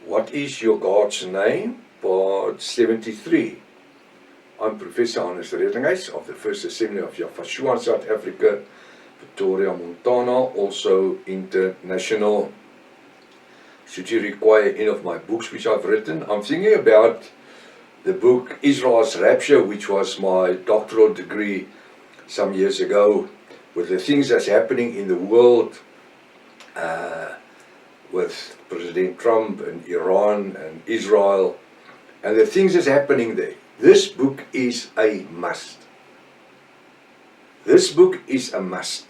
What is your God's name? Part 73. I'm Professor Hannes Redinghuis of the First Assembly of Yafashua, South Africa, Pretoria, Montana, also international. Should you require any of my books which I've written, I'm thinking about the book Israel's Rapture, which was my doctoral degree some years ago, with the things that's happening in the world, with President Trump and Iran and Israel, and the things that's happening there. This book is a must. This book is a must.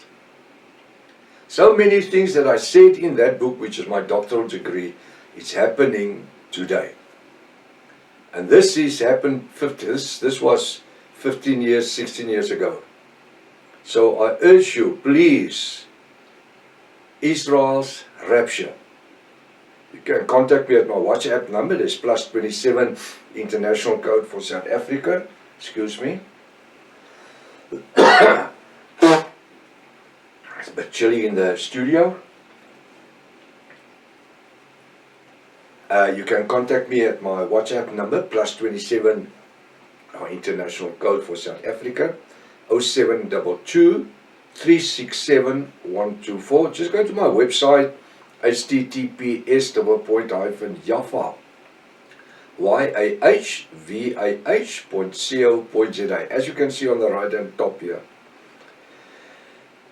So many things that I said in that book, which is my doctoral degree, it's happening today. And this was 15 years, 16 years ago. So I urge you, please, Israel's Rapture. You can contact me at my WhatsApp number. There's +27 international code for South Africa. Excuse me. It's a bit chilly in the studio. You can contact me at my WhatsApp number, +27, our international code for South Africa, 0722 367 124. Just go to my website, https://Yaffa, YAHVAH.co.za, as you can see on the right hand top here.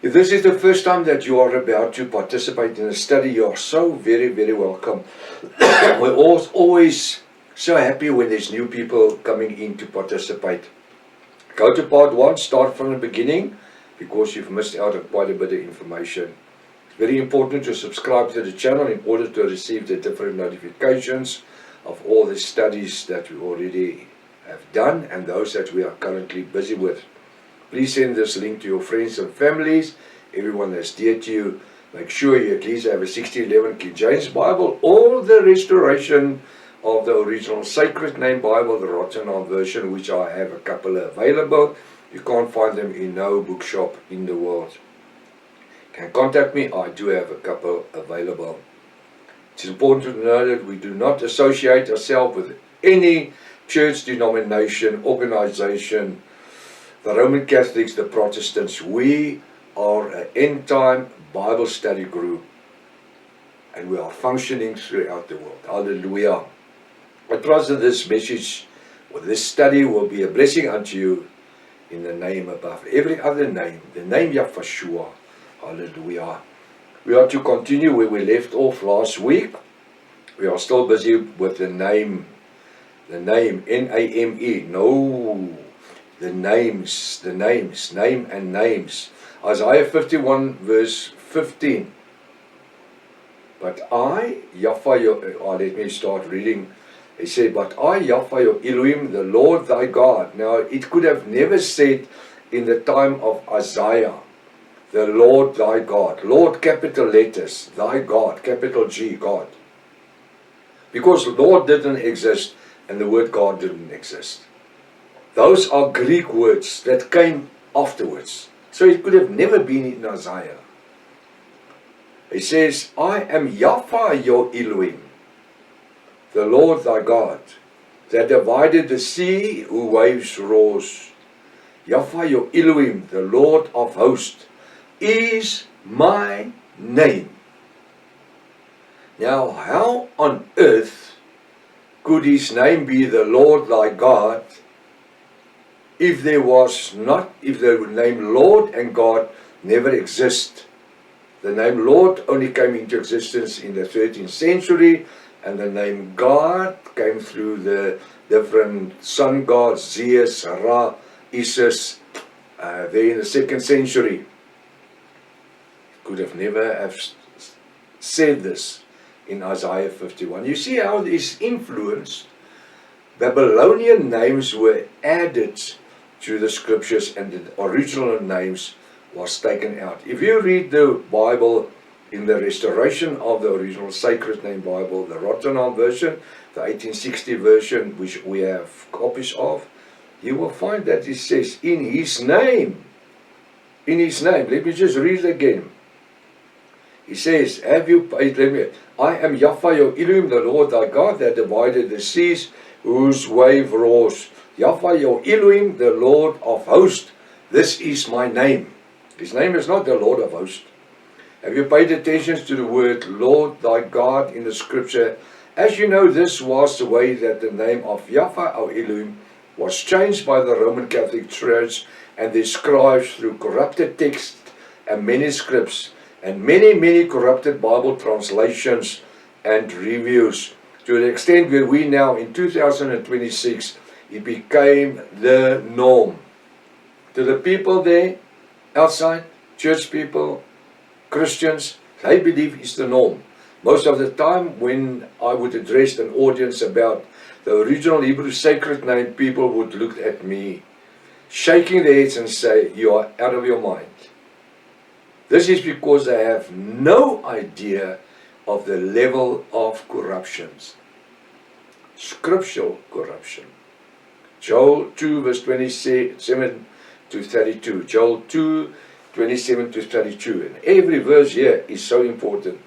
If this is the first time that you are about to participate in a study, you are so very, very welcome. We're always so happy when there's new people coming in to participate. Go to part 1, start from the beginning, because you've missed out on quite a bit of information. It's very important to subscribe to the channel in order to receive the different notifications of all the studies that we already have done and those that we are currently busy with. Please send this link to your friends and families, everyone that's dear to you. Make sure you at least have a 1611 King James Bible or the restoration of the original Sacred Name Bible, the Rottenham version, which I have a couple available. You can't find them in no bookshop in the world. You can contact me, I do have a couple available. It's important to know that we do not associate ourselves with any church denomination, organization, the Roman Catholics, the Protestants. We are an end-time Bible study group, and we are functioning throughout the world. Hallelujah. I trust that this message or this study will be a blessing unto you in the name above every other name, the name Yafashua. Hallelujah. We are to continue where we left off last week. We are still busy with the name, N-A-M-E. No. The names, name and names. Isaiah 51 verse 15. But I, Yaffa, let me start reading. He said, but I, Yaffa, your Elohim, the Lord thy God. Now, it could have never said in the time of Isaiah, the Lord thy God. Lord, capital letters, thy God, capital G, God. Because Lord didn't exist and the word God didn't exist. Those are Greek words that came afterwards. So it could have never been in Isaiah. He says, I am Yaffa, your Elohim, the Lord thy God, that divided the sea, who waves roars. Yaffa, your Elohim, the Lord of hosts, is my name. Now, how on earth could his name be the Lord thy God if the name Lord and God never exist? The name Lord only came into existence in the 13th century, and the name God came through the different sun gods, Zeus, Ra, Isis, there in the 2nd century. Could have never have said this in Isaiah 51. You see how this influence, Babylonian names were added to the scriptures and the original names was taken out. If you read the Bible in the restoration of the original Sacred Name Bible, the Rottenham version, the 1860 version, which we have copies of, you will find that it says, in his name. In his name. Let me just read it again. He says, have you, I am Yahweh your Elohim, the Lord thy God, that divided the seas, whose wave roars. Yahweh your Elohim, the Lord of hosts, this is my name. His name is not the Lord of hosts. Have you paid attention to the word Lord thy God in the scripture? As you know, this was the way that the name of Yahweh our Elohim was changed by the Roman Catholic Church and their scribes through corrupted texts and manuscripts and many corrupted Bible translations and reviews, to the extent where we now in 2026 it became the norm. To the people there outside, church people, Christians, they believe it's the norm. Most of the time when I would address an audience about the original Hebrew sacred name, people would look at me shaking their heads and say, you are out of your mind. This is because they have no idea of the level of corruptions. Scriptural corruption. Joel 2 verse 27 to 32. Joel 2, 27 to 32. And every verse here is so important.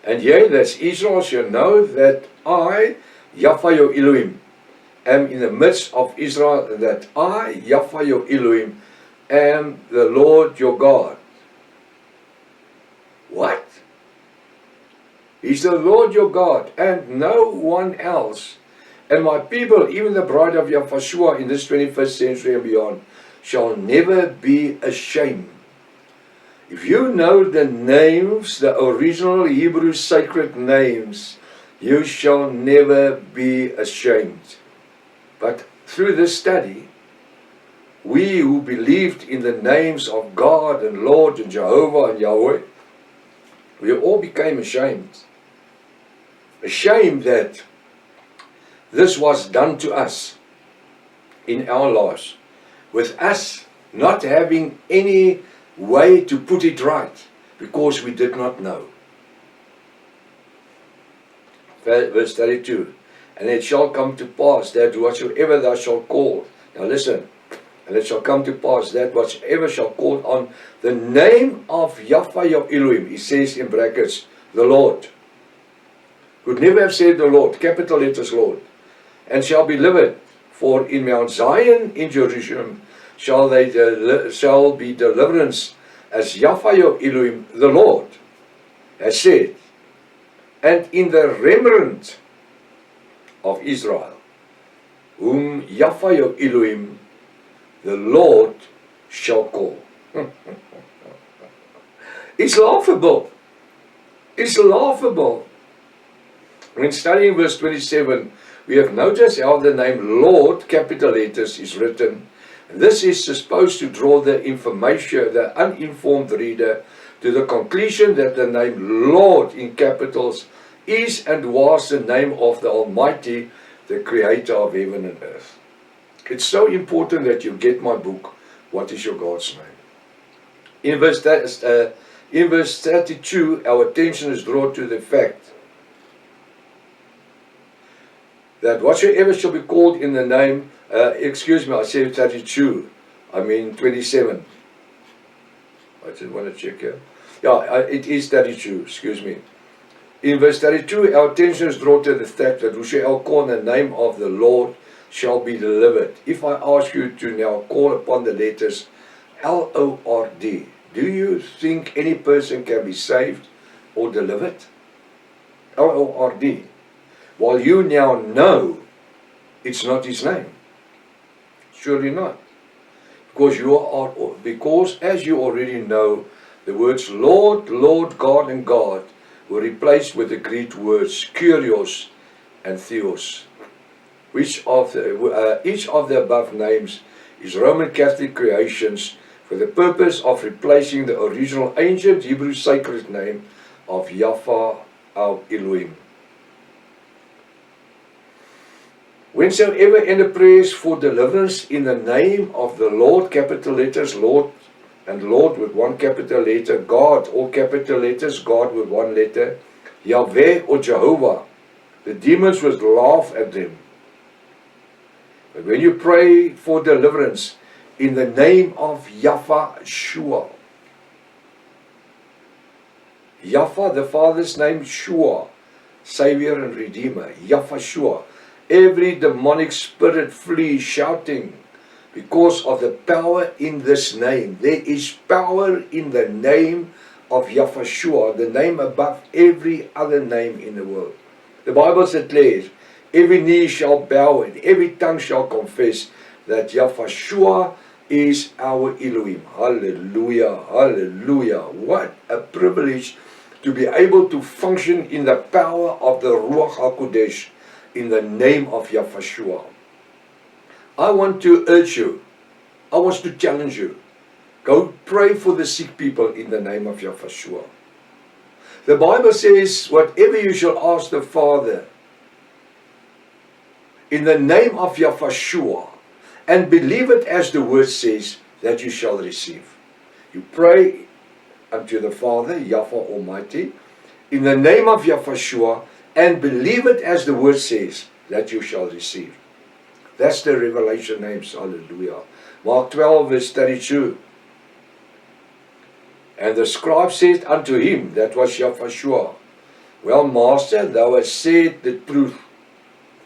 And yea, that Israel shall know that I, Yahweh your Elohim, am in the midst of Israel, and that I, Yahweh your Elohim, am the Lord your God. What? He's the Lord your God, and no one else. And my people, even the bride of Yahushua in this 21st century and beyond, shall never be ashamed. If you know the names, the original Hebrew sacred names, you shall never be ashamed. But through this study, we who believed in the names of God and Lord and Jehovah and Yahweh, we all became ashamed. Ashamed that this was done to us in our lives, with us not having any way to put it right, because we did not know. Verse 32, and it shall come to pass that whatsoever thou shalt call, now listen, and it shall come to pass that whatsoever shall call on the name of Yahweh your Elohim, he says in brackets, the Lord, could never have said the Lord, capital letters Lord, and shall be delivered, for in Mount Zion in Jerusalem shall be deliverance, as Yahweh your Elohim, the Lord, has said, and in the remnant of Israel, whom Yahweh your Elohim, the Lord, shall call. It's laughable. It's laughable. When studying verse 27, we have noticed how the name Lord, capital letters, is written. This is supposed to draw the uninformed reader to the conclusion that the name Lord in capitals is and was the name of the Almighty, the Creator of heaven and earth. It's so important that you get my book, What is Your God's Name? In verse 32, our attention is drawn to the fact that whatsoever shall be called in the name, excuse me, I said 32, I mean 27. I just want to check here. Yeah, it is 32, excuse me. In verse 32, our attention is drawn to the fact that whosoever call in the name of the Lord shall be delivered. If I ask you to now call upon the letters L-O-R-D, do you think any person can be saved or delivered? L-O-R-D. While you now know it's not his name. Surely not. Because as you already know, the words Lord, Lord, God and God were replaced with the Greek words Kyrios and Theos. Each of the above names is Roman Catholic creations for the purpose of replacing the original ancient Hebrew sacred name of Yahweh our Elohim. Whensoever enter prayers for deliverance in the name of the Lord, capital letters, Lord, and Lord with one capital letter, God, all capital letters, God with one letter, Yahweh or Jehovah, the demons would laugh at them. But when you pray for deliverance in the name of Yahushua, Yahweh, the Father's name, Shua, Savior and Redeemer. Yahweh. Every demonic spirit flees shouting because of the power in this name. There is power in the name of Yahweh, the name above every other name in the world. The Bible declares, every knee shall bow and every tongue shall confess that Yahweh is our Elohim. Hallelujah, hallelujah. What a privilege to be able to function in the power of the Ruach HaKodesh in the name of Yahweh. I want to urge you, I want to challenge you, go pray for the sick people in the name of Yahweh. The Bible says, whatever you shall ask the Father in the name of Yahweh, and believe it as the word says, that you shall receive. You pray unto the Father, Yahweh Almighty, in the name of Yahweh, and believe it as the word says, that you shall receive. That's the revelation names. Hallelujah. Mark 12 verse 32. And the scribe said unto him, that was Yahweh, well, Master, thou hast said the truth.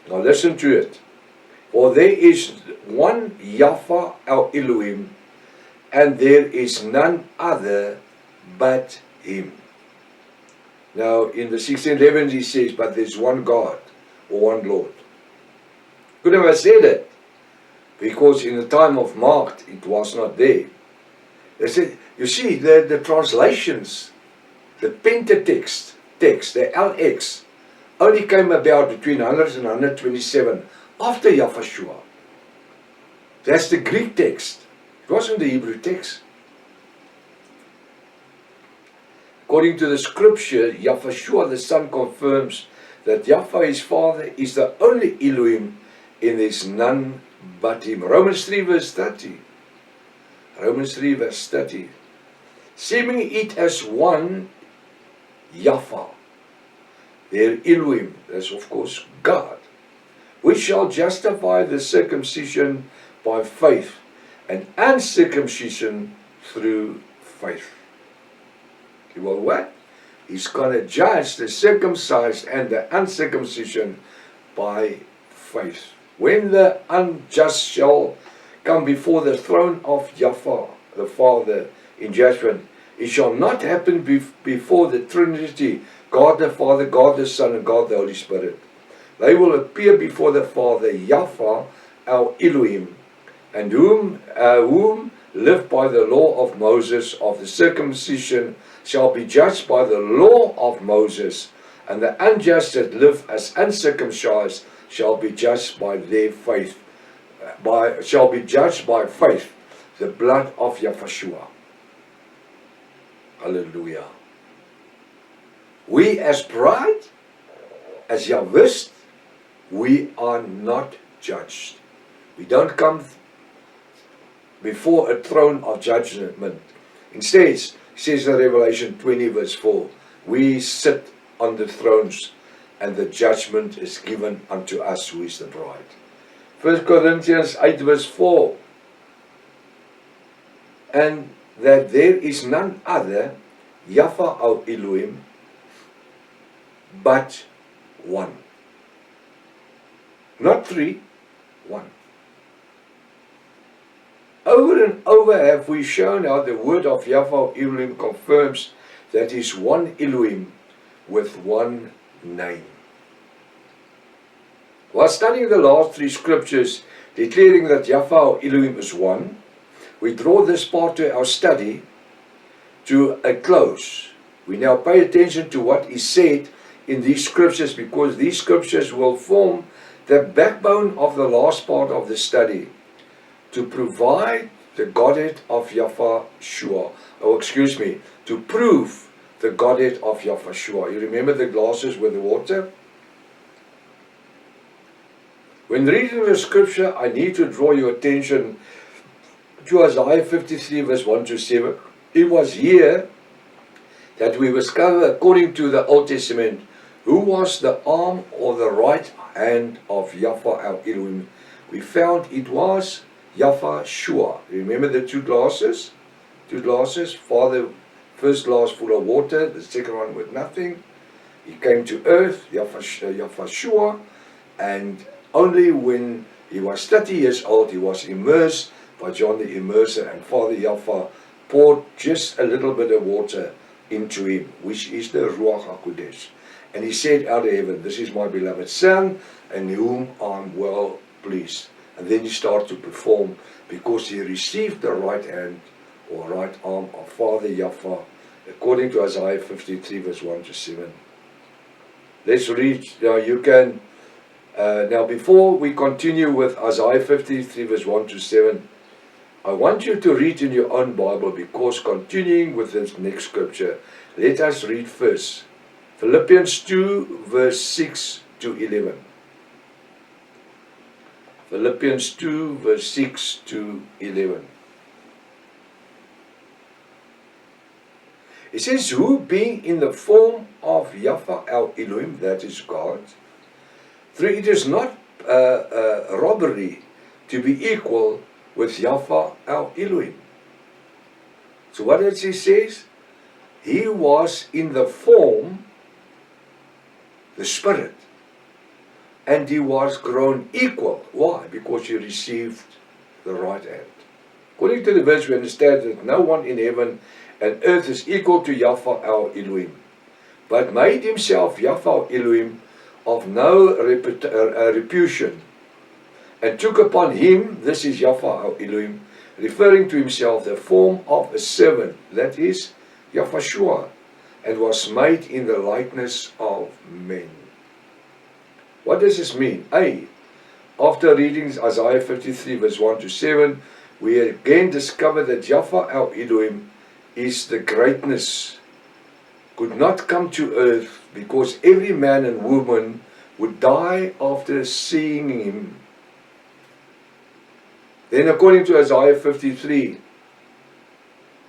Now listen to it. For there is one Yahweh our Elohim, and there is none other but him. Now in the 1611 he says, but there's one God, or one Lord. Couldn't have said it, because in the time of Mark it was not there. They said, you see, the translations, the Pentateuch text, the LX, only came about between 100 and 127 after Yahweh. That's the Greek text. It wasn't the Hebrew text. According to the scripture, Yahweh the Son confirms that Yahweh his Father is the only Elohim, and there is none but him. Romans 3 verse 30. Romans 3 verse 30. Seeming it as one Yahweh, their Elohim, that's of course God, which shall justify the circumcision by faith, and uncircumcision through faith. Well, what? He's going to judge the circumcised and the uncircumcision by faith. When the unjust shall come before the throne of Yahweh, the Father, in judgment, it shall not happen before the Trinity, God the Father, God the Son, and God the Holy Spirit. They will appear before the Father, Yahweh, our Elohim, and whom live by the law of Moses of the circumcision shall be judged by the law of Moses, and the unjust that live as uncircumcised shall be judged by their faith, shall be judged by faith, the blood of Yahweh. Hallelujah. We as bride, as Yahwist, we are not judged. We don't come before a throne of judgment. Instead, says in Revelation 20 verse 4, we sit on the thrones, and the judgment is given unto us who is the bride. 1 Corinthians 8 verse 4, and that there is none other, Yahweh our Elohim, but one. Not three, one. Over and over have we shown how the word of Yahweh Elohim confirms that is one Elohim with one name. While studying the last three scriptures declaring that Yahweh Elohim is one, we draw this part of our study to a close. We now pay attention to what is said in these scriptures, because these scriptures will form the backbone of the last part of the study, to provide the Godhead of Yahweh, to prove the Godhead of Yahweh. You remember the glasses with the water? When reading the scripture, I need to draw your attention to Isaiah 53 verse 1 to 7. It was here that we discover, according to the Old Testament, who was the arm or the right hand of Yahweh our Elohim. We found it was Yahweh. Remember the two glasses? Father First glass full of water, the second one with nothing. He came to earth, Yahweh, and only when he was 30 years old, he was immersed by John the Immerser, and Father Yahweh poured just a little bit of water into him, which is the Ruach HaKodesh. And he said out of heaven, "This is my beloved Son, in whom I'm well pleased." And then he started to perform, because he received the right hand or right arm of Father Yahweh, according to Isaiah 53 verse 1 to 7. Let's read, you can, now before we continue with Isaiah 53 verse 1 to 7, I want you to read in your own Bible, because continuing with this next scripture, let us read first Philippians 2 verse 6 to 11. Philippians 2 verse 6 to 11. It says, "Who being in the form of Yahweh our Elohim," that is God, "through it is not robbery to be equal with Yahweh our Elohim." So what does he says? He was in the form, the Spirit, and he was grown equal. Why? Because he received the right hand. According to the verse, we understand that no one in heaven and earth is equal to Yahweh our Elohim, but made himself Yahweh our Elohim of no reputation, and took upon him, this is Yahweh our Elohim, referring to himself, the form of a servant, that is Yahweh, and was made in the likeness of men. What does this mean? A, after reading Isaiah 53 verse 1 to 7, we again discover that Yahweh our Elohim is the greatness, could not come to earth, because every man and woman would die after seeing him. Then according to Isaiah 53,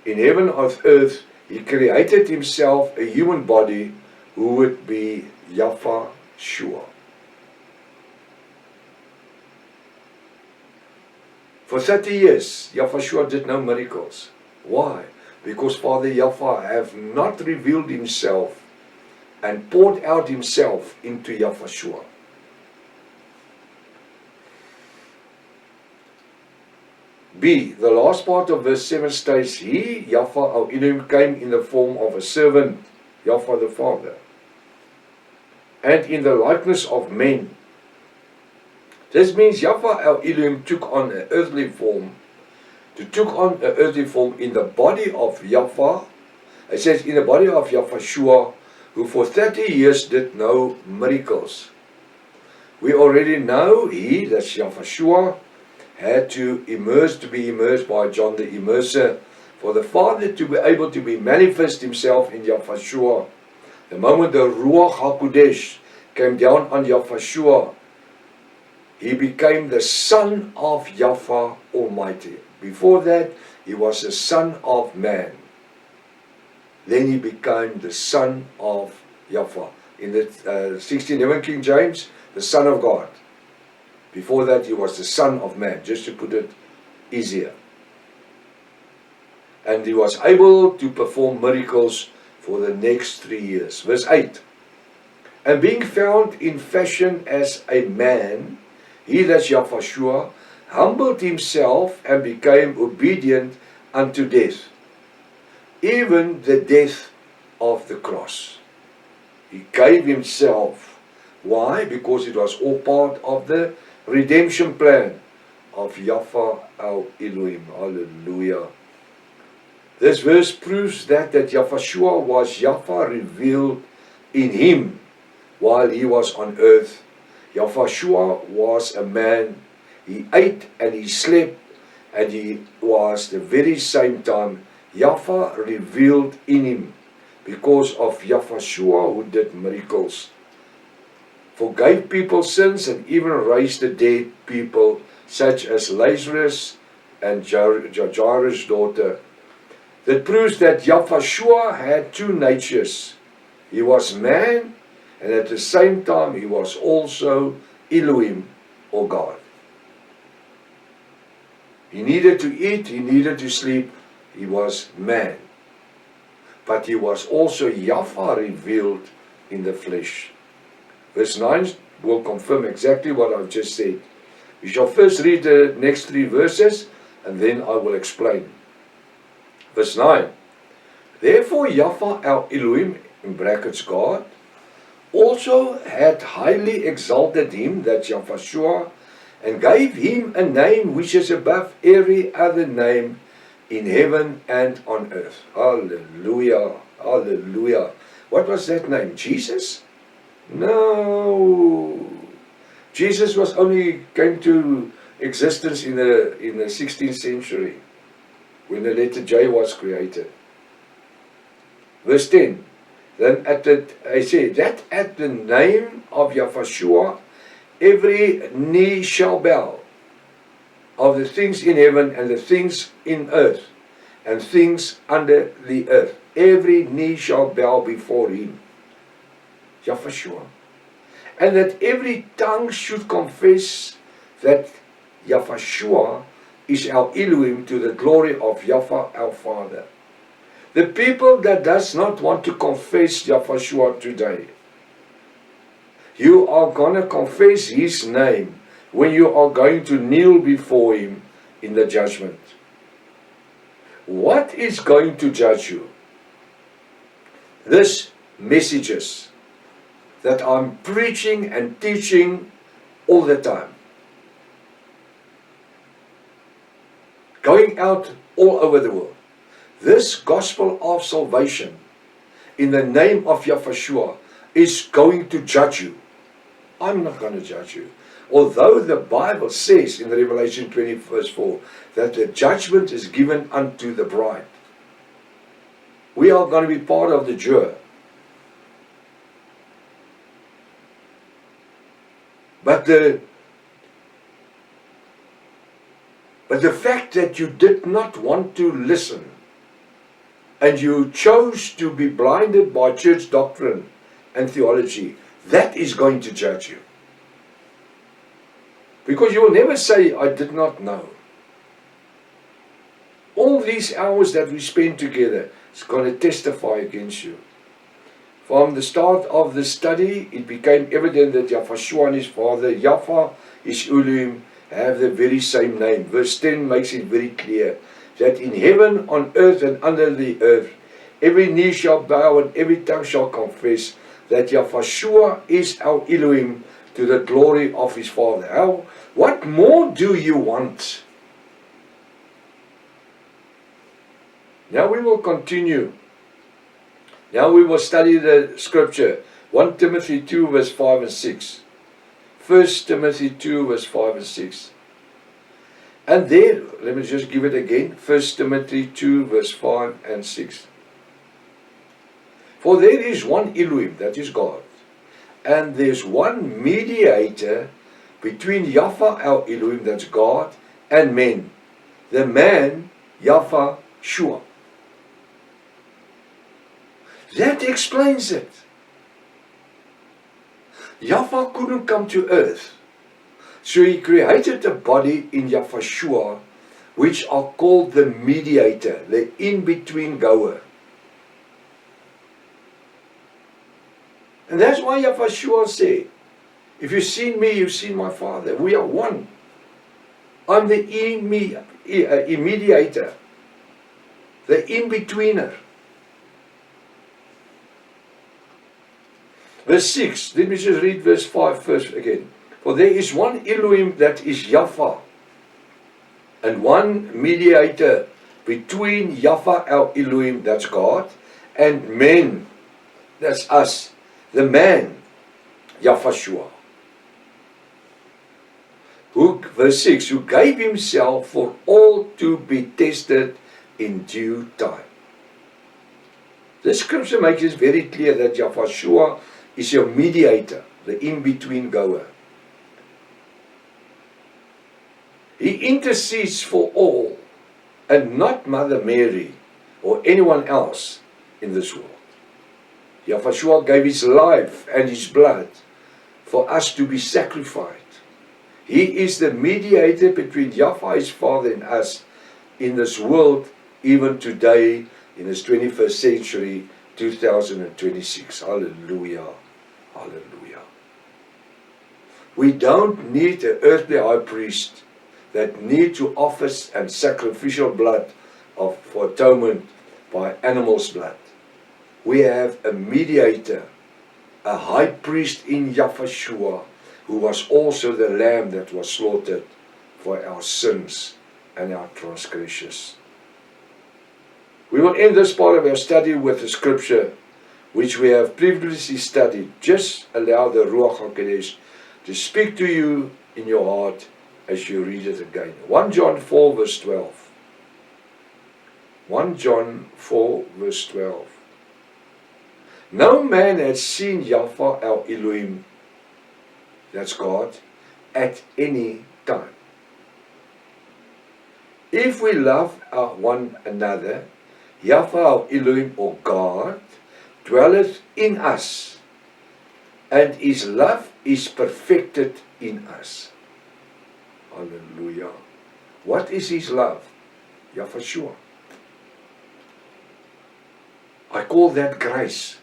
in heaven or earth, he created himself a human body who would be Yahweh. For 30 years, Yahweh did no miracles. Why? Because Father Yahweh have not revealed himself and poured out himself into Yahweh. B, the last part of verse 7 states, "He, Yahweh our Elohim, came in the form of a servant," Yahweh the Father, "and in the likeness of men." This means Yahweh our Elohim took on an earthly form, in the body of Yahweh. It says in the body of Yahweh, who for 30 years did no miracles. We already know he, that's Yahweh, had to be immersed by John the Immerser, for the Father to be able to be manifest himself in Yahweh. The moment the Ruach HaKodesh came down on Yahweh, he became the Son of Yahweh Almighty. Before that, he was the Son of Man. Then he became the Son of Yahweh. In the 1611 King James, the Son of God. Before that, he was the Son of Man, just to put it easier. And he was able to perform miracles for the next 3 years. Verse 8. "And being found in fashion as a man, he, that's Yahweh, humbled himself and became obedient unto death, even the death of the cross." He gave himself. Why? Because it was all part of the redemption plan of Yahweh our Elohim. Hallelujah. This verse proves that Yahweh was Yahweh revealed in him while he was on earth. Yahweh was a man. He ate and he slept, and he was the very same time Yahweh revealed in him, because of Yahweh who did miracles, forgave people's sins, and even raised the dead people such as Lazarus and Jairus' daughter. That proves that Yahweh had two natures. He was man, and at the same time he was also Elohim, or God. He needed to eat, he needed to sleep, he was man. but he was also Yahweh revealed in the flesh. Verse 9 will confirm exactly what I've just said. We shall first read the next 3 verses, and then I will explain. Verse 9. Therefore Yahweh our Elohim, in brackets God, also had highly exalted him, that's Yahweh, and gave him a name which is above every other name in heaven and on earth. Hallelujah, hallelujah. What was that name? Jesus? No. Jesus was only came to existence in the 16th century, when the letter J was created. Verse 10. Then I say that at the name of Yahweh, every knee shall bow, of the things in heaven and the things in earth and things under the earth. Every knee shall bow before him, Yahweh. And that every tongue should confess that Yahweh is our Elohim, to the glory of Yahweh our Father. The people that does not want to confess Yahweh today, you are going to confess his name when you are going to kneel before him in the judgment. What is going to judge you? These messages that I'm preaching and teaching all the time, going out all over the world. This gospel of salvation in the name of Yahweh is going to judge you. I'm not going to judge you. Although the Bible says in Revelation 20 verse 4 that the judgment is given unto the bride. We are going to be part of the jury. But the fact that you did not want to listen and you chose to be blinded by church doctrine and theology, that is going to judge you. Because you will never say, I did not know. All these hours that we spend together is going to testify against you. From the start of the study, it became evident that Yahweh and his father, Yahweh, his Elohim, have the very same name. Verse 10 makes it very clear that in heaven, on earth, and under the earth, every knee shall bow and every tongue shall confess that Yahweh is our Elohim, to the glory of his Father. What more do you want? Now we will continue. Now we will study the scripture. 1 Timothy 2 verse 5 and 6. 1 Timothy 2 verse 5 and 6. And there, let me just give it again. 1 Timothy 2 verse 5 and 6. For there is one Elohim, that is God. And there's one mediator between Yahweh our Elohim, that's God, and men. The man, Yahweh Shua. That explains it. Yahweh couldn't come to earth. So he created a body in Yahweh, which are called the mediator, the in-between goer. And that's why Yahweh said, if you've seen me, you've seen my Father. We are one. I'm the mediator, the in-betweener. Verse 6, let me just read verse 5 first again. For there is one Elohim, that is Yahweh, and one mediator between Yahweh our Elohim, that's God, and men, that's us, the man, Yahweh. Who, verse 6, who gave himself for all to be tested in due time. The scripture makes it very clear that Yahweh is your mediator, the in-between goer. He intercedes for all, and not Mother Mary or anyone else in this world. Yahweh gave his life and his blood for us to be sacrificed. He is the mediator between Yahweh his Father and us in this world, even today, in this 21st century, 2026. Hallelujah. Hallelujah. We don't need an earthly high priest that need to offer and sacrificial blood for atonement by animal's blood. We have a mediator, a high priest in Yahshua, who was also the lamb that was slaughtered for our sins and our transgressions. We will end this part of our study with a scripture which we have previously studied. Just allow the Ruach HaKodesh to speak to you in your heart as you read it again. 1 John 4 verse 12. 1 John 4 verse 12. No man has seen Yahweh our Elohim, that's God, at any time. If we love one another, Yahweh our Elohim, or God, dwelleth in us, and his love is perfected in us. Hallelujah. What is his love? Yahshua. I call that grace.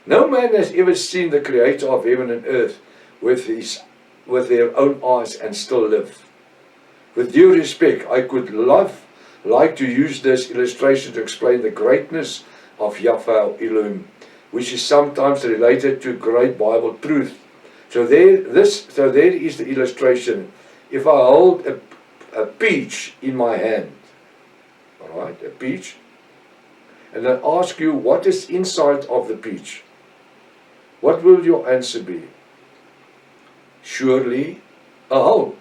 No man has ever seen the Creator of heaven and earth with their own eyes and still live. With due respect, I could like to use this illustration to explain the greatness of Yahweh Elohim, which is sometimes related to great Bible truth. So there is the illustration. If I hold a peach in my hand, all right, a peach, and I ask you what is inside of the peach, what will your answer be? Surely a hole.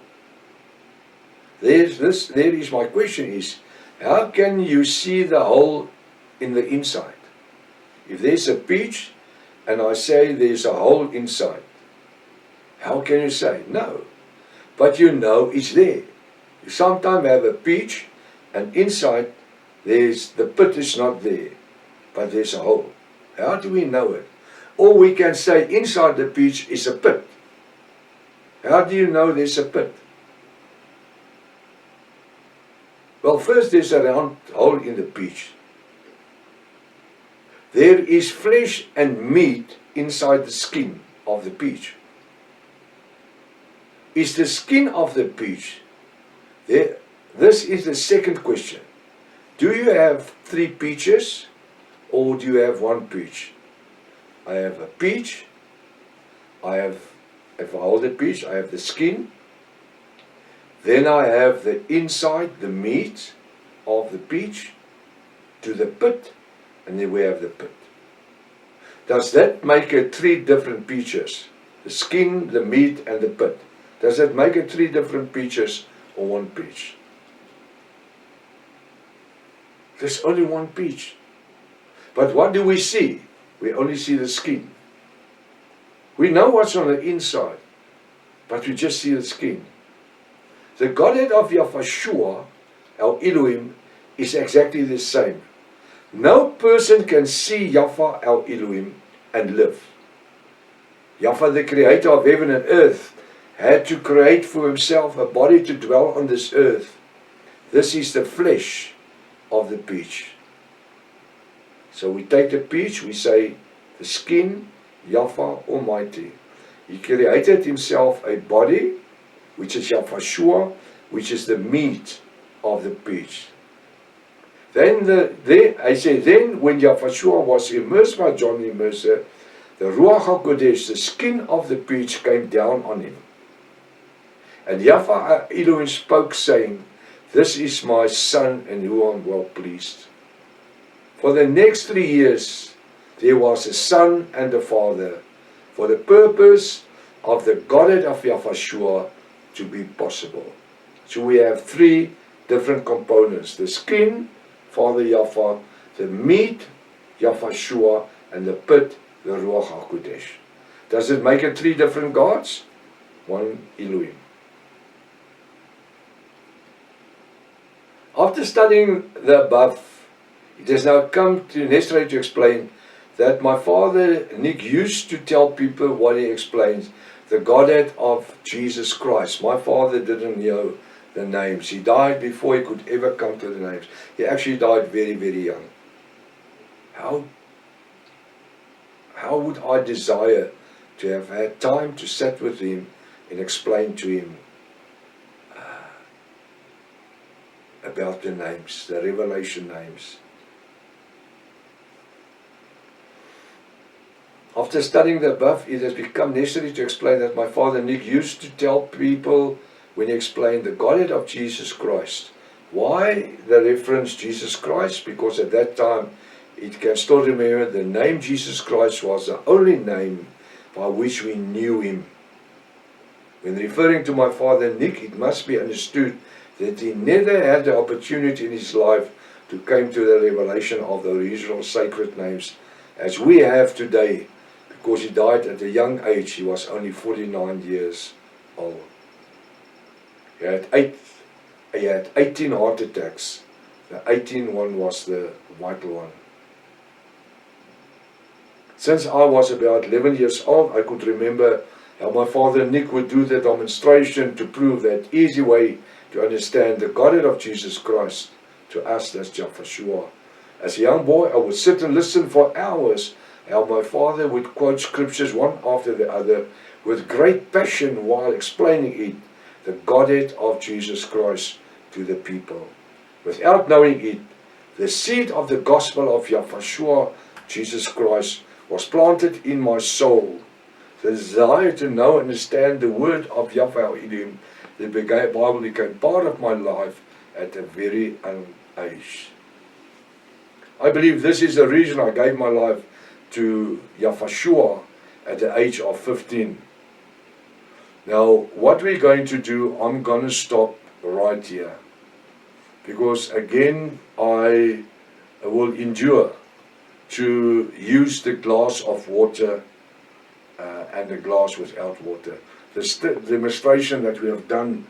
There is my question is, how can you see the hole in the inside? If there's a peach and I say there's a hole inside, how can you say no? But you know it's there. You sometimes have a peach and inside the pit is not there, but there's a hole. How do we know it? Or we can say inside the peach is a pit. How do you know there's a pit? Well, first there's a round hole in the peach. There is flesh and meat inside the skin of the peach. Is the skin of the peach there? This is the second question. Do you have 3 peaches or do you have 1 peach? I have a peach. If I hold a peach, I have the skin. Then I have the inside, the meat of the peach, to the pit, and then we have the pit. Does that make it 3 different peaches? The skin, the meat, and the pit. Does that make it 3 different peaches or 1 peach? There's only 1 peach. But what do we see? We only see the skin. We know what's on the inside, but we just see the skin. The Godhead of Yahshua, our Elohim, is exactly the same. No person can see Yahweh, our Elohim, and live. Yahweh, the Creator of heaven and earth, had to create for himself a body to dwell on this earth. This is the flesh of the peach. So we take the peach, we say the skin, Yahweh Almighty. He created himself a body, which is Yahshua, which is the meat of the peach. Then when Yahshua was immersed by John the Immerser, the Ruach HaKodesh, the skin of the peach, came down on him. And Yahweh Elohim spoke, saying, "This is my son in whom I am well pleased." For the next 3 years, there was a son and a father, for the purpose of the Godhead of Yahshua to be possible. So we have 3 different components: the skin, Father Yahweh; the meat, Yahshua; and the pit, the Ruach HaKodesh. Does it make it 3 different gods? 1 Elohim. After studying the above, it has now come to necessary to explain that my father Nick used to tell people what he explains, the Godhead of Jesus Christ. My father didn't know the names. He died before he could ever come to the names. He actually died very, very young. How would I desire to have had time to sit with him and explain to him about the names, the revelation names. After studying the above, it has become necessary to explain that my father Nick used to tell people when he explained the Godhead of Jesus Christ. Why the reference Jesus Christ? Because at that time, it can still remember the name Jesus Christ was the only name by which we knew him. When referring to my father Nick, it must be understood that he never had the opportunity in his life to come to the revelation of the original sacred names as we have today, because he died at a young age. He was only 49 years old. He had 18 heart attacks. The 18th one was the vital one. Since I was about 11 years old, I could remember how my father Nick would do the demonstration to prove that easy way to understand the Godhead of Jesus Christ to us as Yahshua. As a young boy, I would sit and listen for hours how my father would quote scriptures one after the other with great passion while explaining it, the Godhead of Jesus Christ, to the people. Without knowing it, the seed of the gospel of Yahshua, Jesus Christ, was planted in my soul. The desire to know and understand the word of Yahweh Elohim, the Bible became part of my life at a very young age. I believe this is the reason I gave my life to Yahshua at the age of 15. Now, what we're going to do, I'm going to stop right here. Because again, I will endure to use the glass of water and the glass without water. The demonstration that we have done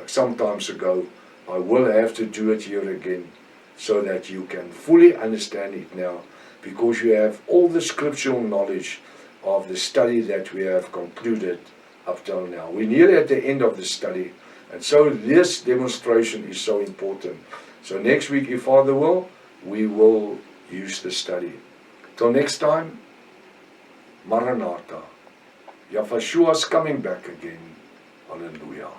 some times ago, I will have to do it here again so that you can fully understand it now, because you have all the scriptural knowledge of the study that we have concluded up till now. We're nearly at the end of the study, and so this demonstration is so important. So next week, if Father will, we will use the study. Till next time, Maranatha. Yahshua is coming back again. Hallelujah.